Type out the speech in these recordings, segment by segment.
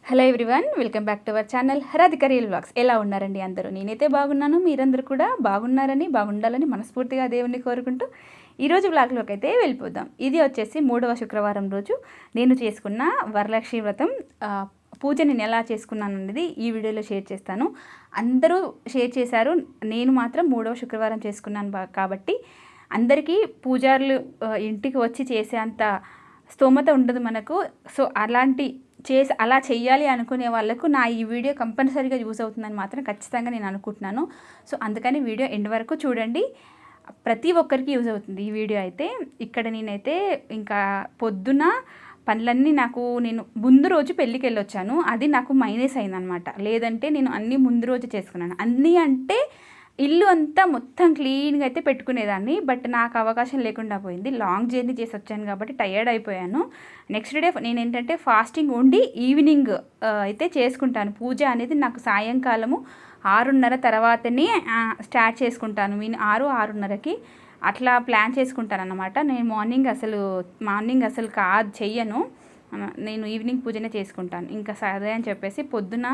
Hello everyone, welcome back to our channel Radhika real vlogs. ఎలా ఉన్నారండి అందరూ? నేనైతే బాగున్నాను. మీరందరూ కూడా బాగున్నారని, బాగుండాలని మనస్ఫూర్తిగా దేవుణ్ణి కోరుకుంటూ ఈరోజు వ్లాగ్లోకి అయితే వెళ్ళిపోదాం. ఇది వచ్చేసి 3వ శుక్రవారం రోజు నేను చేసుకున్న వరలక్ష్మి వ్రతం పూజ నేను ఎలా చేసుకున్నాను అనేది ఈ వీడియోలో షేర్ చేస్తాను. అందరూ షేర్ చేశారు, నేను మాత్రం 3వ శుక్రవారం చేసుకున్నాను కాబట్టి అందరికీ పూజారులు ఇంటికి వచ్చి చేసేంత స్తోమత ఉండదు మనకు. సో అలా చెయ్యాలి అనుకునే వాళ్ళకు నా ఈ వీడియో కంపల్సరీగా యూస్ అవుతుందని మాత్రం ఖచ్చితంగా నేను అనుకుంటున్నాను. సో అందుకని వీడియో ఎండ్ వరకు చూడండి, ప్రతి ఒక్కరికి యూజ్ అవుతుంది ఈ వీడియో అయితే. ఇక్కడ నేనైతే ఇంకా పొద్దున పనులన్నీ నేను ముందు రోజు పెళ్ళికి వెళ్ళొచ్చాను, అది నాకు మైనస్ అయిందనమాట. లేదంటే నేను అన్నీ ముందు రోజు చేసుకున్నాను. అన్నీ అంటే ఇల్లు అంతా మొత్తం క్లీన్గా అయితే పెట్టుకునేదాన్ని, బట్ నాకు అవకాశం లేకుండా పోయింది. లాంగ్ జర్నీ చేసి వచ్చాను కాబట్టి టయర్డ్ అయిపోయాను. నెక్స్ట్ డే నేను ఏంటంటే ఫాస్టింగ్ ఉండి ఈవినింగ్ అయితే చేసుకుంటాను. పూజ అనేది నాకు సాయంకాలము 6:30 తర్వాతనే స్టార్ట్ చేసుకుంటాను. 6:30కి అట్లా ప్లాన్ చేసుకుంటాను అన్నమాట. నేను మార్నింగ్ అసలు చెయ్యను. నేను ఈవినింగ్ పూజనే చేసుకుంటాను. ఇంకా సరే అని చెప్పేసి పొద్దున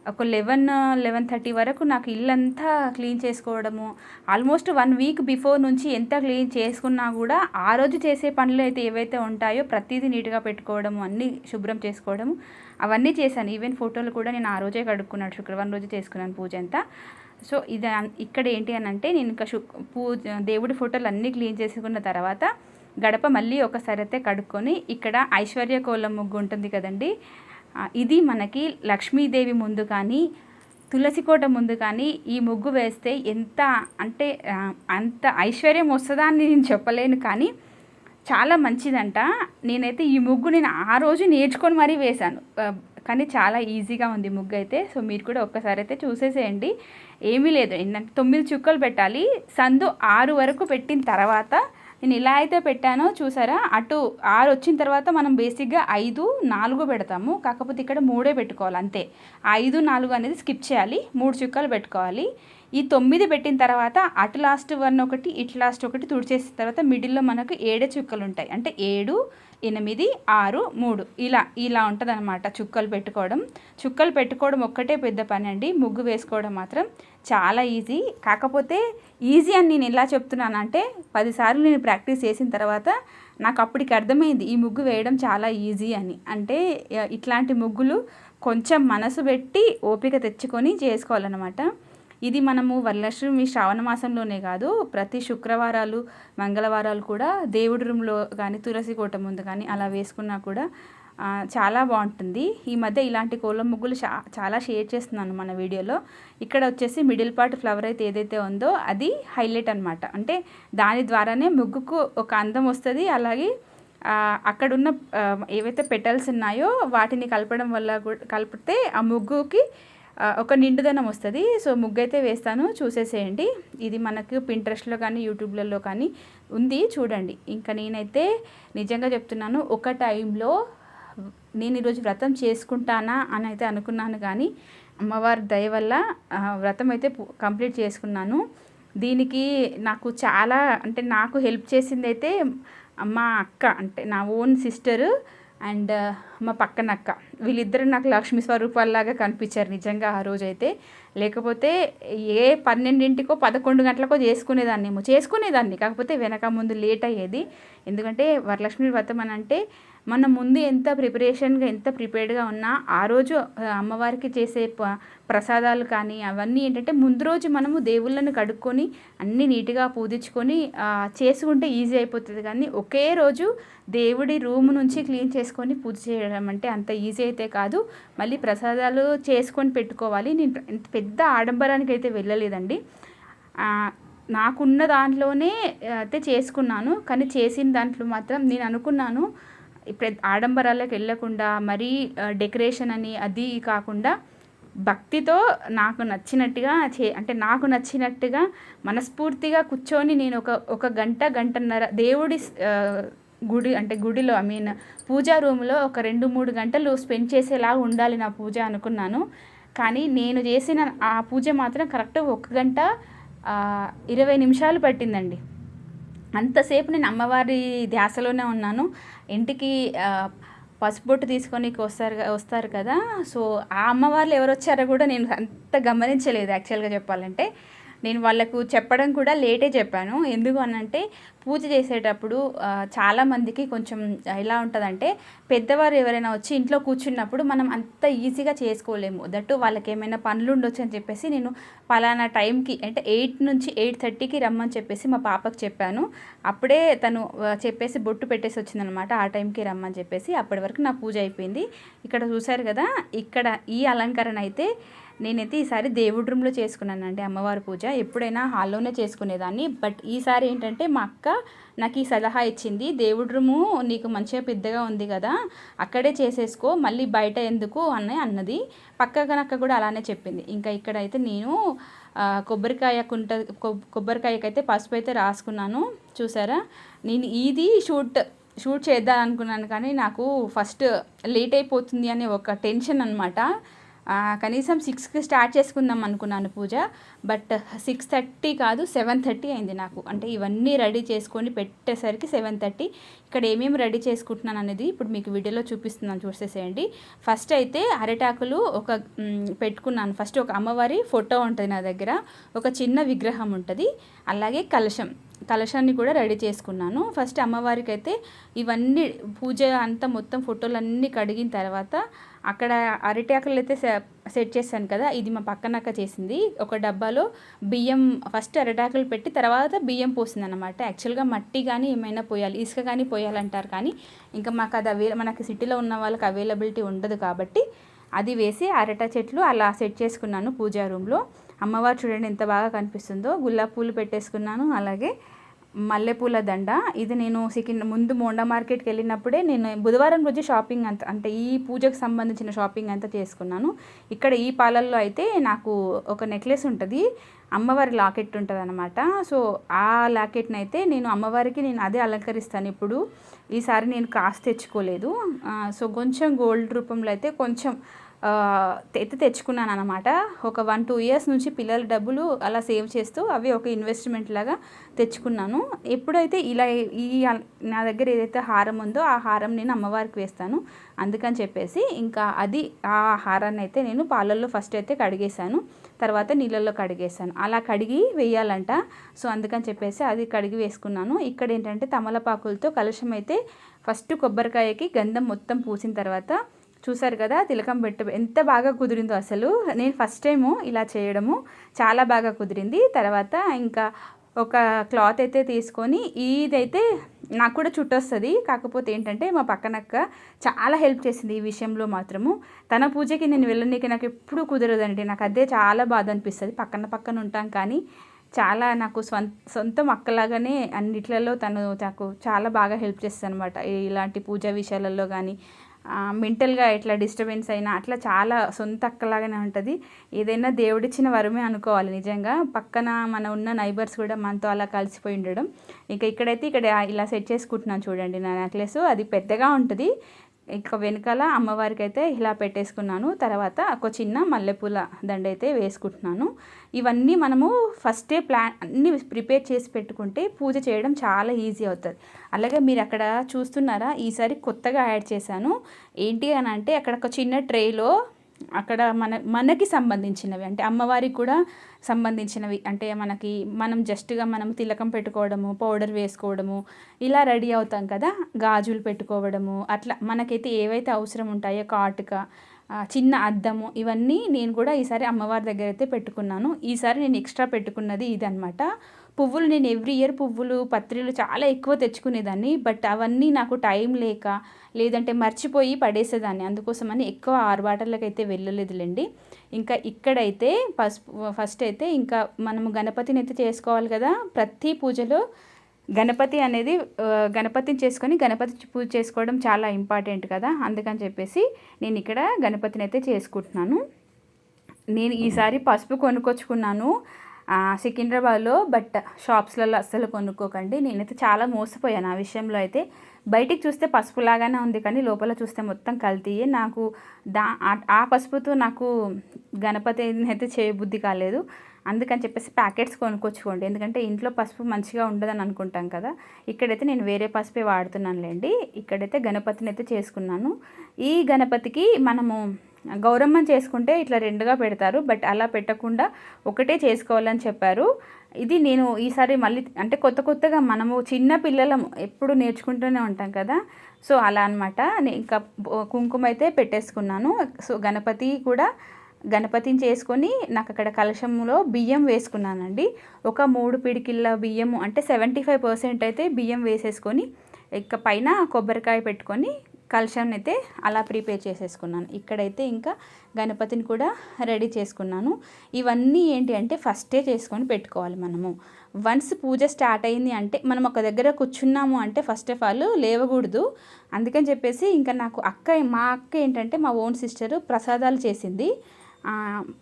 ఒక 11-11:30 వరకు నాకు ఇల్లంతా క్లీన్ చేసుకోవడము, ఆల్మోస్ట్ 1 వీక్ బిఫోర్ నుంచి ఎంత క్లీన్ చేసుకున్నా కూడా ఆ రోజు చేసే పనులు అయితే ఏవైతే ఉంటాయో ప్రతిదీ నీట్గా పెట్టుకోవడము, అన్నీ శుభ్రం చేసుకోవడము అవన్నీ చేశాను. ఈవెన్ ఫోటోలు కూడా నేను ఆ రోజే కడుక్కున్నాను, శుక్రవారం రోజు చేసుకున్నాను పూజ అంతా. సో ఇక్కడ ఏంటి అని అంటే నేను ఇంకా దేవుడి ఫోటోలు అన్నీ క్లీన్ చేసుకున్న తర్వాత గడప మళ్ళీ ఒకసారి అయితే కడుక్కొని ఇక్కడ ఐశ్వర్య కోలం ముగ్గు ఉంటుంది కదండి, ఇది మనకి లక్ష్మీదేవి ముందు కానీ తులసి కోట ముందు కానీ ఈ ముగ్గు వేస్తే అంత ఐశ్వర్యం వస్తుందా అని నేను చెప్పలేను, కానీ చాలా మంచిదంట. నేనైతే ఈ ముగ్గు ఆ రోజు నేర్చుకొని మరీ వేశాను, కానీ చాలా ఈజీగా ఉంది ముగ్గు అయితే. సో మీరు కూడా ఒక్కసారి అయితే చూసేసేయండి. ఏమీ లేదు, ఏంటంటే 9 చుక్కలు పెట్టాలి. సందు 6 వరకు పెట్టిన తర్వాత నేను ఇలా అయితే పెట్టానో చూసారా, అటు 6 వచ్చిన తర్వాత మనం బేసిక్గా 5-4 పెడతాము, కాకపోతే ఇక్కడ 3 పెట్టుకోవాలి అంతే. 5-4 అనేది స్కిప్ చేయాలి, 3 చుక్కలు పెట్టుకోవాలి. ఈ 9 పెట్టిన తర్వాత అటు లాస్ట్ 1 ఒకటి, ఇటు లాస్ట్ ఒకటి తుడిచేసిన తర్వాత మిడిల్లో మనకు 7 చుక్కలు ఉంటాయి. అంటే 7, 8, 6, 3 ఇలా ఉంటుంది అనమాట చుక్కలు పెట్టుకోవడం ఒక్కటే పెద్ద పని అండి. ముగ్గు వేసుకోవడం మాత్రం చాలా ఈజీ. కాకపోతే ఈజీ అని నేను ఎలా చెప్తున్నానంటే 10 సార్లు నేను ప్రాక్టీస్ చేసిన తర్వాత నాకు అప్పటికి అర్థమైంది ఈ ముగ్గు వేయడం చాలా ఈజీ అని. అంటే ఇట్లాంటి ముగ్గులు కొంచెం మనసు పెట్టి ఓపిక తెచ్చుకొని చేసుకోవాలన్నమాట. ఇది మనము వరలక్ష్మి శ్రావణ మాసంలోనే కాదు, ప్రతి శుక్రవారాలు మంగళవారాలు కూడా దేవుడి రూమ్లో కానీ తులసి కోట ముందు కానీ అలా వేసుకున్నా కూడా చాలా బాగుంటుంది. ఈ మధ్య ఇలాంటి కోలం ముగ్గులు చాలా షేర్ చేస్తున్నాను మన వీడియోలో. ఇక్కడ వచ్చేసి మిడిల్ పార్ట్ ఫ్లవర్ అయితే ఏదైతే ఉందో అది హైలైట్ అనమాట. అంటే దాని ద్వారానే ముగ్గుకు ఒక అందం వస్తుంది. అలాగే అక్కడున్న ఏవైతే పెటల్స్ ఉన్నాయో వాటిని కలపడం వల్ల కలిపితే ఆ ముగ్గుకి ఒక నిండుదనం వస్తుంది. సో ముగ్గు అయితే వేస్తాను, చూసేసేయండి. ఇది మనకు పింట్రెస్ట్లో కానీ యూట్యూబ్లలో కానీ ఉంది, చూడండి. ఇంకా నేనైతే నిజంగా చెప్తున్నాను, ఒక టైంలో నేను ఈరోజు వ్రతం చేసుకుంటానా అని అయితే అనుకున్నాను, కానీ అమ్మవారి దయ వల్ల వ్రతం అయితే కంప్లీట్ చేసుకున్నాను. దీనికి నాకు హెల్ప్ చేసింది అయితే మా అక్క, అంటే నా ఓన్ సిస్టరు అండ్ మా పక్కన అక్క. వీళ్ళిద్దరు నాకు లక్ష్మీ స్వరూపాల్లాగా కనిపించారు నిజంగా ఆ రోజైతే. లేకపోతే 12కో 11 గంటలకో చేసుకునేదాన్ని, కాకపోతే వెనక ముందు లేట్ అయ్యేది. ఎందుకంటే వరలక్ష్మి వ్రతం అని అంటే మనం ముందు ఎంత ప్రిపేర్డ్గా ఉన్నా ఆ రోజు అమ్మవారికి చేసే ప్రసాదాలు కానీ అవన్నీ ఏంటంటే ముందు రోజు మనము దేవుళ్ళను కడుక్కొని అన్నీ నీట్గా పూజించుకొని చేసుకుంటే ఈజీ అయిపోతుంది. కానీ ఒకే రోజు దేవుడి రూమ్ నుంచి క్లీన్ చేసుకొని పూజ చేయడం అంటే అంత ఈజీ అయితే కాదు. మళ్ళీ ప్రసాదాలు చేసుకొని పెట్టుకోవాలి. నేను పెద్ద ఆడంబరానికి అయితే వెళ్ళలేదండి, నాకున్న దాంట్లోనే అయితే చేసుకున్నాను. కానీ చేసిన దాంట్లో మాత్రం నేను అనుకున్నాను ఆడంబరాలకు వెళ్ళకుండా మరీ డెకరేషన్ అని అది కాకుండా భక్తితో నాకు నచ్చినట్టుగా మనస్ఫూర్తిగా కూర్చొని నేను ఒక గంటన్నర దేవుడి గుడిలో పూజా రూమ్లో ఒక 2-3 గంటలు స్పెండ్ చేసేలా ఉండాలి నా పూజ అనుకున్నాను. కానీ నేను చేసిన ఆ పూజ మాత్రం కరెక్ట్ 1 గంట 20 నిమిషాలు పట్టిందండి. అంతసేపు నేను అమ్మవారి ధ్యాసలోనే ఉన్నాను. ఇంటికి పసుపు బొట్టు తీసుకొని వస్తారు కదా. సో ఆ అమ్మవార్లు ఎవరు వచ్చారో కూడా నేను అంత గమనించలేదు యాక్చువల్గా చెప్పాలంటే. నేను వాళ్ళకు చెప్పడం కూడా లేటే చెప్పాను. ఎందుకు అనంటే పూజ చేసేటప్పుడు చాలామందికి కొంచెం ఎలా ఉంటుందంటే, పెద్దవారు ఎవరైనా వచ్చి ఇంట్లో కూర్చున్నప్పుడు మనం అంత ఈజీగా చేసుకోలేము. దట్టు వాళ్ళకి ఏమైనా పనులు ఉండొచ్చు అని చెప్పేసి నేను పలానా టైంకి అంటే 8 నుంచి 8:30కి రమ్మని చెప్పేసి మా పాపకు చెప్పాను. అప్పుడే తను చెప్పేసి బొట్టు పెట్టేసి వచ్చిందనమాట. ఆ టైంకి రమ్మని చెప్పేసి. అప్పటి వరకు నా పూజ అయిపోయింది. ఇక్కడ చూసారు కదా, ఇక్కడ ఈ అలంకరణ అయితే నేనైతే ఈసారి దేవుడి రూమ్లో చేసుకున్నానండి అమ్మవారి పూజ. ఎప్పుడైనా హాల్లోనే చేసుకునేదాన్ని. బట్ ఈసారి ఏంటంటే మా అక్క నాకు ఈ సలహా ఇచ్చింది, దేవుడి రూము నీకు మంచిగా పెద్దగా ఉంది కదా, అక్కడే చేసేసుకో, మళ్ళీ బయట ఎందుకు అని అన్నది. పక్కనక్క కూడా అలానే చెప్పింది. ఇంకా ఇక్కడైతే నేను కొబ్బరికాయకైతే పసుపు అయితే రాసుకున్నాను. చూసారా, నేను ఇది షూట్ చేద్దాం అనుకున్నాను, కానీ నాకు ఫస్ట్ లేట్ అయిపోతుంది అనే ఒక టెన్షన్ అనమాట. కనీసం 6కి స్టార్ట్ చేసుకుందాం అనుకున్నాను పూజ. బట్ 6:30 కాదు 7:30 అయింది నాకు. అంటే ఇవన్నీ రెడీ చేసుకొని పెట్టేసరికి 7:30. ఇక్కడ ఏమేమి రెడీ చేసుకుంటున్నాను అనేది ఇప్పుడు మీకు వీడియోలో చూపిస్తున్నాను, చూసేసేయండి. ఫస్ట్ అయితే అరిటాకులు పెట్టుకున్నాను. ఫస్ట్ ఒక అమ్మవారి ఫోటో ఉంటుంది నా దగ్గర, ఒక చిన్న విగ్రహం ఉంటుంది, అలాగే కలశాన్ని కూడా రెడీ చేసుకున్నాను. ఫస్ట్ అమ్మవారికి అయితే ఇవన్నీ పూజ అంతా మొత్తం ఫోటోలన్నీ కడిగిన తర్వాత అక్కడ అరిటాకులు అయితే సెట్ చేశాను కదా, ఇది మా పక్కనక్క చేసింది. ఒక డబ్బాలో బియ్యం ఫస్ట్ అరిటాకులు పెట్టి తర్వాత బియ్యం పోసింది అనమాట. యాక్చువల్గా మట్టి కానీ ఏమైనా పోయాలి, ఇసుక కానీ పోయాలంటారు, కానీ ఇంకా మాకు అది మనకి సిటీలో ఉన్న వాళ్ళకి అవైలబిలిటీ ఉండదు కాబట్టి అది వేసి అరట చెట్లు అలా సెట్ చేసుకున్నాను పూజా రూమ్లో. అమ్మవారు చూడండి ఎంత బాగా కనిపిస్తుందో. గులాబీ పూలు పెట్టేసుకున్నాను, అలాగే మల్లెపూల దండ. ఇది నేను ముందు మోండా మార్కెట్కి వెళ్ళినప్పుడే నేను బుధవారం రోజు షాపింగ్ అంతా, అంటే ఈ పూజకు సంబంధించిన షాపింగ్ అంతా చేసుకున్నాను. ఇక్కడ ఈ పాలల్లో అయితే నాకు ఒక నెక్లెస్ ఉంటుంది, అమ్మవారి లాకెట్ ఉంటుంది అనమాట. సో ఆ లాకెట్ని అయితే నేను అమ్మవారికి అదే అలంకరిస్తాను ఇప్పుడు. ఈసారి నేను కాస్ట్ తెచ్చుకోలేదు. సో కొంచెం గోల్డ్ రూపంలో అయితే కొంచెం తెచ్చుకున్నాను అనమాట. ఒక 1-2 ఇయర్స్ నుంచి పిల్లల డబ్బులు అలా సేవ్ చేస్తూ అవి ఒక ఇన్వెస్ట్మెంట్ లాగా తెచ్చుకున్నాను. ఎప్పుడైతే ఇలా నా దగ్గర ఏదైతే హారం ఉందో ఆ హారం నేను అమ్మవారికి వేస్తాను. అందుకని చెప్పేసి ఇంకా ఆ హారాన్ని అయితే నేను పాలల్లో ఫస్ట్ అయితే కడిగేశాను, తర్వాత నీళ్ళల్లో కడిగేశాను. అలా కడిగి వేయాలంట. సో అందుకని చెప్పేసి అది కడిగి వేసుకున్నాను. ఇక్కడ ఏంటంటే తమలపాకులతో కలశం అయితే ఫస్ట్ కొబ్బరికాయకి గంధం మొత్తం పూసిన తర్వాత చూసారు కదా, తిలకం ఎంత బాగా కుదిరిందో అసలు. నేను ఫస్ట్ టైము ఇలా చేయడము, చాలా బాగా కుదిరింది. తర్వాత ఇంకా ఒక క్లాత్ అయితే తీసుకొని, ఇదైతే నాకు కూడా చుట్టొస్తుంది, కాకపోతే ఏంటంటే మా పక్కనక్క చాలా హెల్ప్ చేసింది ఈ విషయంలో మాత్రము. తన పూజకి నేను వెళ్ళనీకి నాకు ఎప్పుడూ కుదరదండి, నాకు అదే చాలా బాధ అనిపిస్తుంది. పక్కన ఉంటాం కానీ చాలా నాకు సొంతం అక్కలాగానే అన్నిట్లలో తను నాకు చాలా బాగా హెల్ప్ చేస్తుంది అనమాట. ఇలాంటి పూజా విషయాలలో కానీ మెంటల్గా ఎట్లా డిస్టర్బెన్స్ అయినా అట్లా చాలా సొంత అక్కలాగానే ఉంటుంది. ఏదైనా దేవుడిచ్చిన వరమే అనుకోవాలి నిజంగా. పక్కన ఉన్న నైబర్స్ కూడా మనతో అలా కలిసిపోయి ఉండడం. ఇక్కడైతే ఇలా సెట్ చేసుకుంటున్నాను చూడండి నా నెక్లెస్. అది పెద్దగా ఉంటుంది. ఇక వెనకాల అమ్మవారికి అయితే ఇలా పెట్టేసుకున్నాను. తర్వాత ఒక చిన్న మల్లెపూల దండ అయితే వేసుకుంటున్నాను. ఇవన్నీ మనము ఫస్టే అన్నీ ప్రిపేర్ చేసి పెట్టుకుంటే పూజ చేయడం చాలా ఈజీ అవుతుంది. అలాగే మీరు అక్కడ చూస్తున్నారా, ఈసారి కొత్తగా యాడ్ చేశాను. ఏంటి అని అంటే అక్కడ ఒక చిన్న ట్రేలో అక్కడ మనకి సంబంధించినవి, అంటే అమ్మవారికి కూడా సంబంధించినవి, అంటే మనం జస్ట్గా మనం తిలకం పెట్టుకోవడము, పౌడర్ వేసుకోవడము, ఇలా రెడీ అవుతాం కదా, గాజులు పెట్టుకోవడము, అట్లా మనకైతే ఏవైతే అవసరం ఉంటాయో కాటుక, చిన్న అద్దము, ఇవన్నీ నేను కూడా ఈసారి అమ్మవారి దగ్గర అయితే పెట్టుకున్నాను. ఈసారి నేను ఎక్స్ట్రా పెట్టుకున్నది ఇదనమాట. పువ్వులు నేను ఎవ్రీ ఇయర్ పత్రిలు చాలా ఎక్కువ తెచ్చుకునేదాన్ని. బట్ అవన్నీ నాకు టైం లేక లేదంటే మర్చిపోయి పడేసేదాన్ని. అందుకోసమని ఎక్కువ ఆర్భాటాలకు అయితే వెళ్ళలేదులేండి. ఇంకా ఇక్కడైతే ఫస్ట్ అయితే ఇంకా మనము గణపతిని అయితే చేసుకోవాలి కదా. ప్రతి పూజలో గణపతిని చేసుకొని గణపతి పూజ చేసుకోవడం చాలా ఇంపార్టెంట్ కదా. అందుకని చెప్పేసి నేను ఇక్కడ గణపతిని అయితే చేసుకుంటున్నాను. నేను ఈసారి పసుపు కొనుక్కొచ్చుకున్నాను సికింద్రాబాద్లో. బట్ షాప్స్లలో అస్సలు కొనుక్కోకండి. నేనైతే చాలా మోసపోయాను ఆ విషయంలో. అయితే బయటికి చూస్తే పసుపులాగానే ఉంది, కానీ లోపల చూస్తే మొత్తం కల్తీయే. నాకు ఆ పసుపుతో నాకు గణపతి అయితే చేయబుద్ధి కాలేదు. అందుకని చెప్పేసి ప్యాకెట్స్ కొనుక్కొచ్చుకోండి, ఎందుకంటే ఇంట్లో పసుపు మంచిగా ఉండదని అనుకుంటాం కదా. ఇక్కడైతే నేను వేరే పసుపే వాడుతున్నానులేండి. ఇక్కడైతే గణపతిని అయితే చేసుకున్నాను. ఈ గణపతికి మనము గౌరమ్మని చేసుకుంటే ఇట్లా రెండుగా పెడతారు, బట్ అలా పెట్టకుండా ఒకటే చేసుకోవాలని చెప్పారు. ఇది నేను ఈసారి మళ్ళీ అంటే కొత్తగా మనము చిన్న పిల్లలం ఎప్పుడు నేర్చుకుంటూనే ఉంటాం కదా, సో అలా అనమాట. ఇంకా కుంకుమ అయితే పెట్టేసుకున్నాను. సో గణపతిని చేసుకొని నాకు అక్కడ కలశంలో బియ్యం వేసుకున్నానండి. ఒక 3 పిడికిళ్ళ బియ్యము అంటే 75% అయితే బియ్యం వేసేసుకొని ఇక పైన కొబ్బరికాయ పెట్టుకొని కలశాన్ని అయితే అలా ప్రిపేర్ చేసేసుకున్నాను. ఇక్కడైతే ఇంకా గణపతిని కూడా రెడీ చేసుకున్నాను. ఇవన్నీ ఏంటి అంటే ఫస్టే చేసుకొని పెట్టుకోవాలి మనము. వన్స్ పూజ స్టార్ట్ అయింది అంటే మనం ఒక దగ్గర కూర్చున్నాము అంటే ఫస్ట్ ఆఫ్ ఆల్ లేవకూడదు. అందుకని చెప్పేసి ఇంకా మా అక్క ఏంటంటే మా ఓన్ సిస్టరు ప్రసాదాలు చేసింది.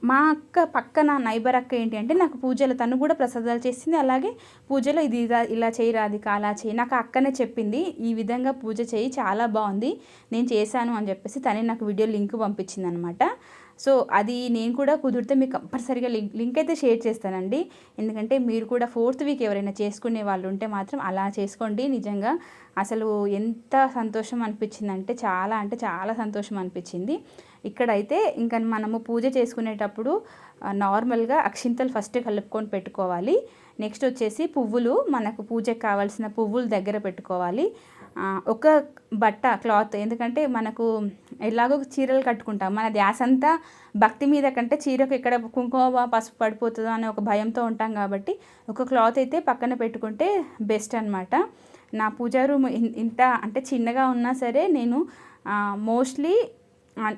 మా అక్క పక్కన నైబర్ అక్క ఏంటి అంటే నాకు పూజలో తను కూడా ప్రసాదాలు చేసింది. అలాగే పూజలో ఇది ఇలా చేయి రాధిక, అలా చేయి, నాకు అక్కనే చెప్పింది ఈ విధంగా పూజ చేయి చాలా బాగుంది నేను చేశాను అని చెప్పేసి తనే నాకు వీడియో లింక్ పంపించింది అనమాట. సో అది నేను కూడా కుదిరితే మీకు కంపల్సరీగా లింక్ అయితే షేర్ చేస్తానండి. ఎందుకంటే మీరు కూడా 4th వీక్ ఎవరైనా చేసుకునే వాళ్ళు ఉంటే మాత్రం అలా చేసుకోండి. నిజంగా అసలు ఎంత సంతోషం అనిపించిందంటే చాలా సంతోషం అనిపించింది. ఇక్కడైతే ఇంకా మనము పూజ చేసుకునేటప్పుడు నార్మల్గా అక్షింతలు ఫస్ట్ కలుపుకొని పెట్టుకోవాలి. నెక్స్ట్ వచ్చేసి పువ్వులు, మనకు పూజకు కావాల్సిన పువ్వులు దగ్గర పెట్టుకోవాలి. ఒక బట్ట క్లాత్, ఎందుకంటే మనకు ఎలాగో చీరలు కట్టుకుంటాం, మన ధ్యాస అంతా భక్తి మీద కంటే చీరకు ఎక్కడ కుంకుమ పసుపు పడిపోతుందో అనే ఒక భయంతో ఉంటాం కాబట్టి ఒక క్లాత్ అయితే పక్కన పెట్టుకుంటే బెస్ట్ అనమాట. నా పూజా రూమ్ ఇంత అంటే చిన్నగా ఉన్నా సరే నేను మోస్ట్లీ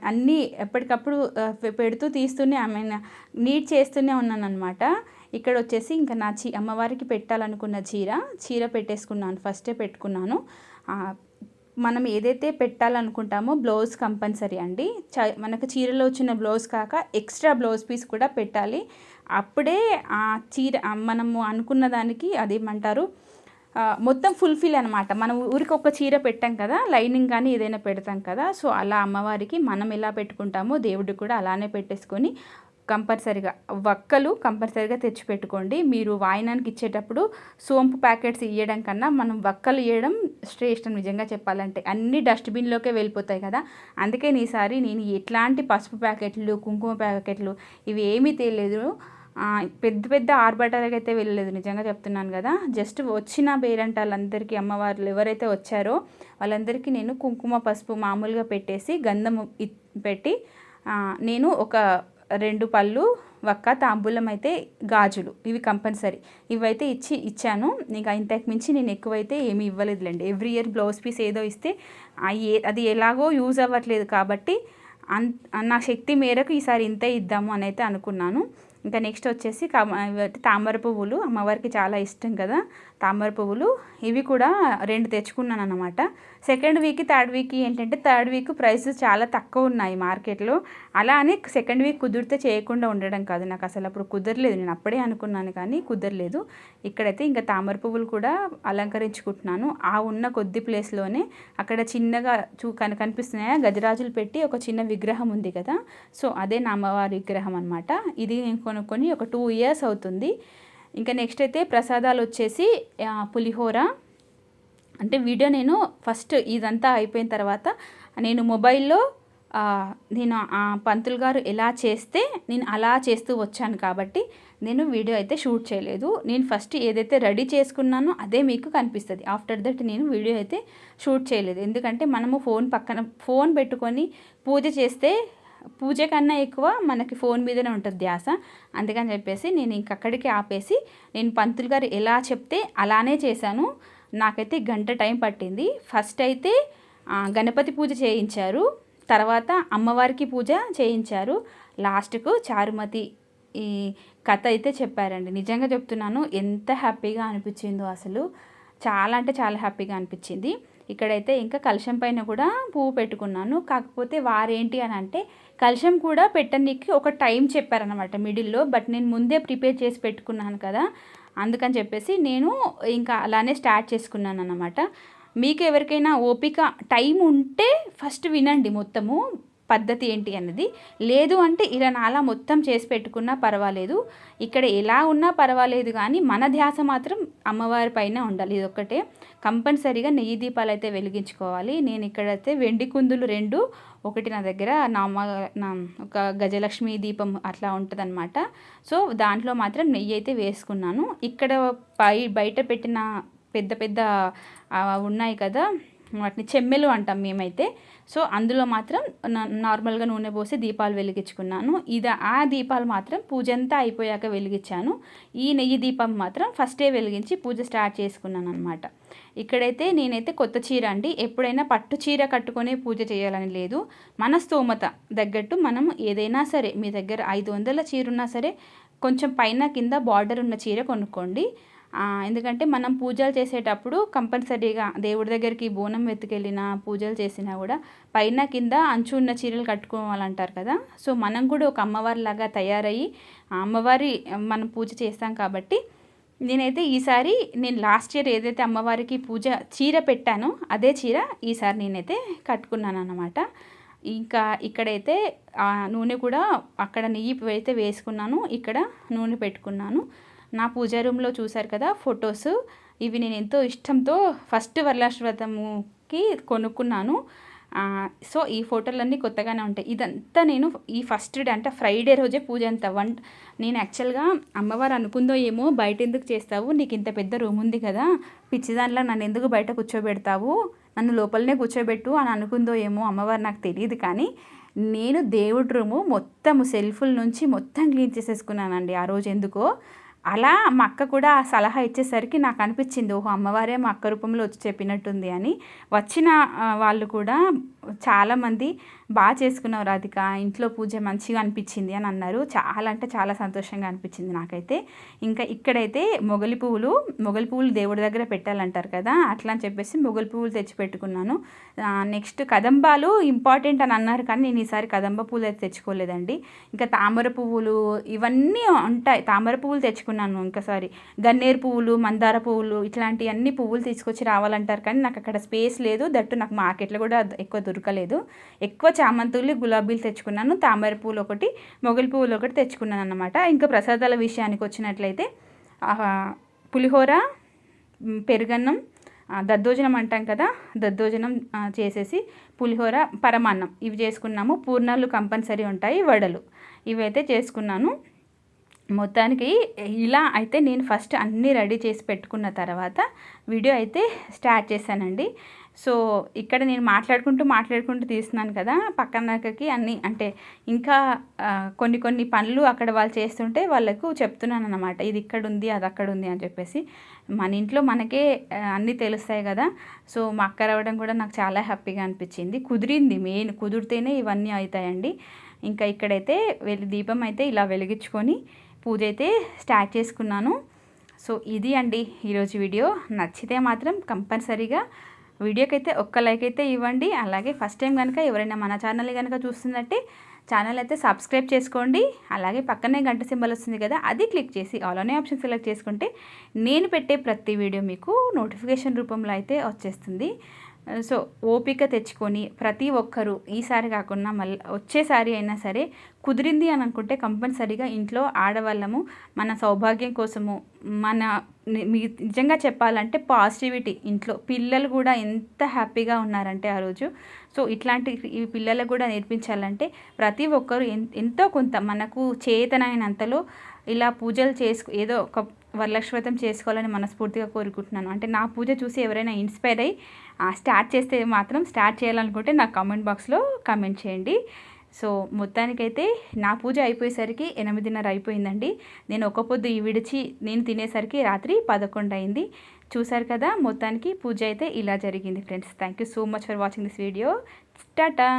అన్నీ ఎప్పటికప్పుడు పెడుతూ తీస్తూనే నీట్ చేస్తూనే ఉన్నాను అనమాట. ఇక్కడ వచ్చేసి ఇంకా నా అమ్మవారికి పెట్టాలనుకున్న చీర పెట్టేసుకున్నాను, ఫస్టే పెట్టుకున్నాను. మనం ఏదైతే పెట్టాలనుకుంటామో బ్లౌజ్ కంపల్సరీ అండి. మనకు చీరలో వచ్చిన బ్లౌజ్ కాక ఎక్స్ట్రా బ్లౌజ్ పీస్ కూడా పెట్టాలి. అప్పుడే ఆ చీర మనము అనుకున్న దానికి అదేమంటారు మొత్తం ఫుల్ఫిల్ అనమాట. మనం ఊరికి ఒక చీర పెట్టాం కదా, లైనింగ్ కానీ ఏదైనా పెడతాం కదా, సో అలా అమ్మవారికి మనం ఎలా పెట్టుకుంటామో దేవుడికి కూడా అలానే పెట్టేసుకొని కంపల్సరీగా వక్కలు కంపల్సరీగా తెచ్చిపెట్టుకోండి. మీరు వాయినానికి ఇచ్చేటప్పుడు సోంపు ప్యాకెట్స్ ఇవ్వడం కన్నా మనం వక్కలు ఇవ్వడం శ్రేష్టం. నిజంగా చెప్పాలంటే అన్ని డస్ట్బిన్లోకే వెళ్ళిపోతాయి కదా. అందుకే ఈసారి నేను ఎట్లాంటి పసుపు ప్యాకెట్లు, కుంకుమ ప్యాకెట్లు ఇవి ఏమీ తెలియదు. పెద్ద ఆర్భటాలకు అయితే వెళ్ళలేదు, నిజంగా చెప్తున్నాను కదా. జస్ట్ వచ్చిన పేరంటాళ్ళందరికీ అమ్మవార్లు ఎవరైతే వచ్చారో వాళ్ళందరికీ నేను కుంకుమ పసుపు మామూలుగా పెట్టేసి గంధం పెట్టి నేను ఒక 2 పళ్ళు వక్క, తాంబూలం అయితే గాజులు ఇవి కంపల్సరీ ఇవైతే ఇచ్చాను. ఇంకా ఇంతకు మించి నేను ఎక్కువైతే ఏమీ ఇవ్వలేదులేండి. ఎవ్రీ ఇయర్ బ్లౌజ్ పీస్ ఏదో ఇస్తే అది ఎలాగో యూజ్ అవ్వట్లేదు కాబట్టి నా శక్తి మేరకు ఈసారి ఇంతే ఇద్దాము అని అయితే అనుకున్నాను. ఇంకా నెక్స్ట్ వచ్చేసి తామర పువ్వులు, అమ్మవారికి చాలా ఇష్టం కదా తామర పువ్వులు, ఇవి కూడా 2 తెచ్చుకున్నాను అన్నమాట. సెకండ్ వీక్ థర్డ్ వీక్ ఏంటంటే థర్డ్ వీక్ ప్రైస్ చాలా తక్కువ ఉన్నాయి మార్కెట్లో. అలా అని సెకండ్ వీక్ కుదిరితే చేయకుండా ఉండడం కాదు, నాకు అసలు అప్పుడు కుదరలేదు, నేను అప్పుడే అనుకున్నాను కానీ కుదరలేదు. ఇక్కడైతే ఇంకా తామర పువ్వులు కూడా అలంకరించుకుంటున్నాను. ఆ ఉన్న కొద్ది ప్లేస్లోనే అక్కడ చిన్నగా కనిపిస్తున్నాయా గజరాజులు పెట్టి ఒక చిన్న విగ్రహం ఉంది కదా, సో అదే నా అమ్మవారి విగ్రహం అనమాట. ఇది నేను కొనుక్కొని ఒక 2 years అవుతుంది. ఇంకా నెక్స్ట్ అయితే ప్రసాదాలు వచ్చేసి పులిహోర. అంటే వీడియో నేను ఫస్ట్ ఇదంతా అయిపోయిన తర్వాత నేను మొబైల్లో నేను పంతులు గారు ఎలా చేస్తే నేను అలా చేస్తూ వచ్చాను కాబట్టి నేను వీడియో అయితే షూట్ చేయలేదు. నేను ఫస్ట్ ఏదైతే రెడీ చేసుకున్నానో అదే మీకు కనిపిస్తుంది. ఆఫ్టర్ దట్ నేను వీడియో అయితే షూట్ చేయలేదు. ఎందుకంటే మనము ఫోన్ పెట్టుకొని పూజ చేస్తే పూజ కన్నా ఎక్కువ మనకి ఫోన్ మీదనే ఉంటుంది ధ్యాస. అందుకని చెప్పేసి నేను ఇంకక్కడికి ఆపేసి నేను పంతులు గారు ఎలా చెప్తే అలానే చేశాను. నాకైతే 1 గంట టైం పట్టింది. ఫస్ట్ అయితే గణపతి పూజ చేయించారు, తర్వాత అమ్మవారికి పూజ చేయించారు, లాస్ట్కు చారుమతి ఈ కథ అయితే చెప్పారండి. నిజంగా చెప్తున్నాను, ఎంత హ్యాపీగా అనిపించిందో అసలు, చాలా అంటే చాలా హ్యాపీగా అనిపించింది. ఇక్కడైతే ఇంకా కలశం పైన కూడా పువ్వు పెట్టుకున్నాను. కాకపోతే వారేంటి అని అంటే కలశం కూడా పెట్టడానికి ఒక టైం చెప్పారనమాట మిడిల్లో, బట్ నేను ముందే ప్రిపేర్ చేసి పెట్టుకున్నాను కదా, అందుకని చెప్పేసి నేను ఇంకా అలానే స్టార్ట్ చేసుకున్నాను అన్నమాట. మీకు ఎవరికైనా ఓపిక టైం ఉంటే ఫస్ట్ వినండి మొత్తము, పద్ధతి ఏంటి అన్నది. లేదు అంటే ఇలా నాలా మొత్తం చేసి పెట్టుకున్నా పర్వాలేదు, ఇక్కడ ఎలా ఉన్నా పర్వాలేదు, కానీ మన ధ్యాస మాత్రం అమ్మవారి పైన ఉండాలి. ఇదొక్కటే కంపల్సరీగా నెయ్యి దీపాలు అయితే వెలిగించుకోవాలి. నేను ఇక్కడైతే వెండి కుందులు 2, ఒకటి నా దగ్గర నా ఒక గజలక్ష్మి దీపం అట్లా ఉంటుందన్నమాట. సో దాంట్లో మాత్రం నెయ్యి అయితే వేసుకున్నాను. ఇక్కడ బయట పెట్టిన పెద్ద పెద్ద ఉన్నాయి కదా, వాటిని చెమ్మెలు అంటాం మేమైతే. సో అందులో మాత్రం నార్మల్గా నూనె పోసి దీపాలు వెలిగించుకున్నాను. ఆ దీపాలు మాత్రం పూజ అంతా అయిపోయాక వెలిగించాను. ఈ నెయ్యి దీపం మాత్రం ఫస్టే వెలిగించి పూజ స్టార్ట్ చేసుకున్నాను అనమాట. ఇక్కడైతే నేనైతే కొత్త చీర అండి, ఎప్పుడైనా పట్టు చీర కట్టుకొని పూజ చేయాలని లేదు. మన స్తోమత తగ్గట్టు మనం ఏదైనా సరే, మీ దగ్గర 500 చీర ఉన్నా సరే కొంచెం పైన కింద బార్డర్ ఉన్న చీర కొనుక్కోండి. ఎందుకంటే మనం పూజలు చేసేటప్పుడు కంపల్సరీగా దేవుడి దగ్గరికి బోనం ఎత్తుకెళ్ళినా పూజలు చేసినా కూడా పైన కింద అంచు ఉన్న చీరలు కట్టుకోవాలంటారు కదా. సో మనం కూడా ఒక అమ్మవారిలాగా తయారయ్యి అమ్మవారి మనం పూజ చేస్తాం కాబట్టి నేనైతే ఈసారి లాస్ట్ ఇయర్ ఏదైతే అమ్మవారికి పూజ చీర పెట్టానో అదే చీర ఈసారి నేనైతే కట్టుకున్నాను అన్నమాట. ఇంకా ఇక్కడైతే నూనె కూడా అక్కడ నెయ్యి అయితే వేసుకున్నాను, ఇక్కడ నూనె పెట్టుకున్నాను. నా పూజా రూమ్లో చూశారు కదా ఫొటోస్, ఇవి నేను ఎంతో ఇష్టంతో ఫస్ట్ వరలక్ష్మి వ్రతముకి కొనుక్కున్నాను. సో ఈ ఫోటోలన్నీ కొత్తగానే ఉంటాయి. ఇదంతా నేను ఈ ఫస్ట్ డే అంటే ఫ్రైడే రోజే పూజ అంతా నేను యాక్చువల్గా అమ్మవారు అనుకుందో ఏమో, బయట ఎందుకు చేస్తావు, నీకు ఇంత పెద్ద రూమ్ ఉంది కదా, పిచ్చిదానిలో నన్ను ఎందుకు బయట కూర్చోబెడతావు, నన్ను లోపలనే కూర్చోబెట్టు అని అనుకుందో ఏమో అమ్మవారు, నాకు తెలియదు. కానీ నేను దేవుడి రూము మొత్తం సెల్ఫుల నుంచి మొత్తం క్లీన్ చేసేసుకున్నానండి ఆ రోజు. ఎందుకో అలా మా అక్క కూడా ఆ సలహా ఇచ్చేసరికి నాకు అనిపించింది, ఓహో అమ్మవారే మా అక్క రూపంలో వచ్చి చెప్పినట్టుంది అని. వచ్చిన వాళ్ళు కూడా చాలామంది బాగా చేసుకున్నారు రాధిక, ఇంట్లో పూజ మంచిగా అనిపించింది అని అన్నారు. చాలా అంటే చాలా సంతోషంగా అనిపించింది నాకైతే. ఇంకా ఇక్కడైతే మొగలి పువ్వులు దేవుడి దగ్గర పెట్టాలంటారు కదా, అట్లా అని చెప్పేసి మొగలి పువ్వులు తెచ్చి పెట్టుకున్నాను. నెక్స్ట్ కదంబాలు ఇంపార్టెంట్ అని అన్నారు, కానీ నేను ఈసారి కదంబ పువ్వులు అయితే తెచ్చుకోలేదండి. ఇంకా తామర పువ్వులు ఇవన్నీ ఉంటాయి, తామర పువ్వులు తెచ్చుకున్నాను. గన్నేరు పువ్వులు, మందార పువ్వులు, ఇట్లాంటి అన్ని పువ్వులు తీసుకొచ్చి రావాలంటారు, కానీ నాకు అక్కడ స్పేస్ లేదు. దట్టు నాకు మార్కెట్లో కూడా ఎక్కువ దొరకలేదు. ఎక్కువ చామంతులు, గులాబీలు తెచ్చుకున్నాను, తామర పువ్వులు ఒకటి, మొగలి పువ్వులు ఒకటి తెచ్చుకున్నాను అన్నమాట. ఇంకా ప్రసాదాల విషయానికి వచ్చినట్లయితే పులిహోర, పెరుగన్నం, దద్దోజనం అంటాం కదా, దద్దోజనం చేసేసి పులిహోర, పరమాన్నం ఇవి చేసుకున్నాము. పూర్ణాలు కంపల్సరీ ఉంటాయి, వడలు ఇవైతే చేసుకున్నాను. మొత్తానికి ఇలా అయితే నేను ఫస్ట్ అన్నీ రెడీ చేసి పెట్టుకున్న తర్వాత వీడియో అయితే స్టార్ట్ చేశానండి. సో ఇక్కడ నేను మాట్లాడుకుంటూ తీస్తున్నాను కదా, పక్కనకి అన్నీ అంటే ఇంకా కొన్ని పనులు అక్కడ వాళ్ళు చేస్తుంటే వాళ్ళకు చెప్తున్నాను అన్నమాట, ఇది ఇక్కడ ఉంది అది అక్కడ ఉంది అని చెప్పేసి. మన ఇంట్లో మనకే అన్నీ తెలుస్తాయి కదా. సో మా అక్క రావడం కూడా నాకు చాలా హ్యాపీగా అనిపించింది. కుదిరింది, మెయిన్ కుదిరితేనే ఇవన్నీ అవుతాయండి. ఇంకా ఇక్కడైతే దీపం అయితే ఇలా వెలిగించుకొని పూజ అయితే స్టార్ట్ చేసుకున్నాను. సో ఇది అండి ఈరోజు వీడియో. నచ్చితే మాత్రం కంపల్సరీగా వీడియోకి అయితే ఒక్క లైక్ అయితే ఇవ్వండి. అలాగే ఫస్ట్ టైం కనుక ఎవరైనా మన ఛానల్ని కనుక చూస్తున్నట్టే ఛానల్ అయితే సబ్స్క్రైబ్ చేసుకోండి. అలాగే పక్కనే గంట సింబల్ వస్తుంది కదా, అది క్లిక్ చేసి ఆల్ అనే ఆప్షన్ సెలెక్ట్ చేసుకుంటే నేను పెట్టే ప్రతి వీడియో మీకు నోటిఫికేషన్ రూపంలో అయితే వచ్చేస్తుంది. సో ఓపిక తెచ్చుకొని ప్రతి ఒక్కరూ ఈసారి కాకుండా మళ్ళీ వచ్చేసారి అయినా సరే కుదిరింది అని అనుకుంటే కంపల్సరీగా ఇంట్లో ఆడవాళ్ళము మన సౌభాగ్యం కోసము నిజంగా చెప్పాలంటే పాజిటివిటీ, ఇంట్లో పిల్లలు కూడా ఎంత హ్యాపీగా ఉన్నారంటే ఆ రోజు. సో ఇట్లాంటి ఈ పిల్లలకు కూడా నేర్పించాలంటే ప్రతి ఒక్కరు ఎంతో కొంత మనకు చేతనైనంతలో ఇలా పూజలు ఏదో ఒక వరలక్ష్మి వ్రతం చేసుకోవాలని మనస్ఫూర్తిగా కోరుకుంటున్నాను. అంటే నా పూజ చూసి ఎవరైనా ఇన్స్పైర్ అయ్యి స్టార్ట్ చేస్తే మాత్రం స్టార్ట్ చేయాలనుకుంటే నాకు కామెంట్ బాక్స్లో కామెంట్ చేయండి. సో మొత్తానికైతే నా పూజ అయిపోయేసరికి 8:30 అయిపోయిందండి. నేను ఒక పొద్దు విడిచి నేను తినేసరికి రాత్రి 11 అయింది. చూసారు కదా, మొత్తానికి పూజ అయితే ఇలా జరిగింది friends. Thank you so much for watching this video. Tata.